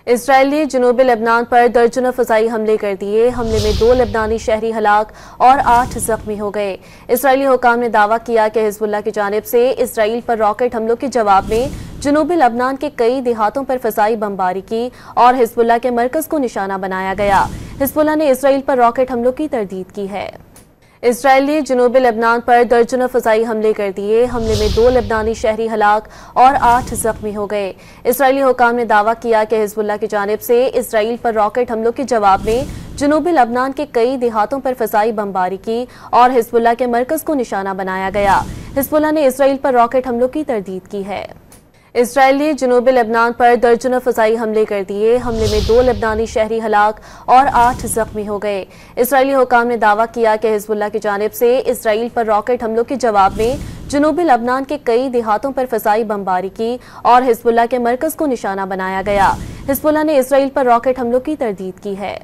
اسرائیل نے جنوبی لبنان پر درجنوں فضائی حملے کر دیے۔ حملے میں 2 لبنانی شہری ہلاک اور 8 زخمی ہو گئے۔ اسرائیلی حکام نے دعویٰ کیا کہ حزب اللہ کی جانب سے اسرائیل پر راکٹ حملوں کے جواب میں جنوبی لبنان کے کئی دیہاتوں پر فضائی بمباری کی اور حزب اللہ کے مرکز کو نشانہ بنایا گیا۔ حزب اللہ نے اسرائیل پر راکٹ حملوں کی تردید کی ہے۔ اسرائیل نے جنوبی لبنان پر درجنوں فضائی حملے کر دیے۔ حملے میں 2 لبنانی شہری ہلاک اور 8 زخمی ہو گئے۔ اسرائیلی حکام نے دعویٰ کیا کہ حزب اللہ کی جانب سے اسرائیل پر راکٹ حملوں کے جواب میں جنوبی لبنان کے کئی دیہاتوں پر فضائی بمباری کی اور حزب اللہ کے مرکز کو نشانہ بنایا گیا۔ حزب اللہ نے اسرائیل پر راکٹ حملوں کی تردید کی ہے۔ اسرائیل نے جنوبی لبنان پر درجنوں فضائی حملے کر دیے۔ حملے میں 2 لبنانی شہری ہلاک اور 8 زخمی ہو گئے۔ اسرائیلی حکام نے دعویٰ کیا کہ حزب اللہ کی جانب سے اسرائیل پر راکٹ حملوں کے جواب میں جنوبی لبنان کے کئی دیہاتوں پر فضائی بمباری کی اور حزب اللہ کے مرکز کو نشانہ بنایا گیا۔ حزب اللہ نے اسرائیل پر راکٹ حملوں کی تردید کی ہے۔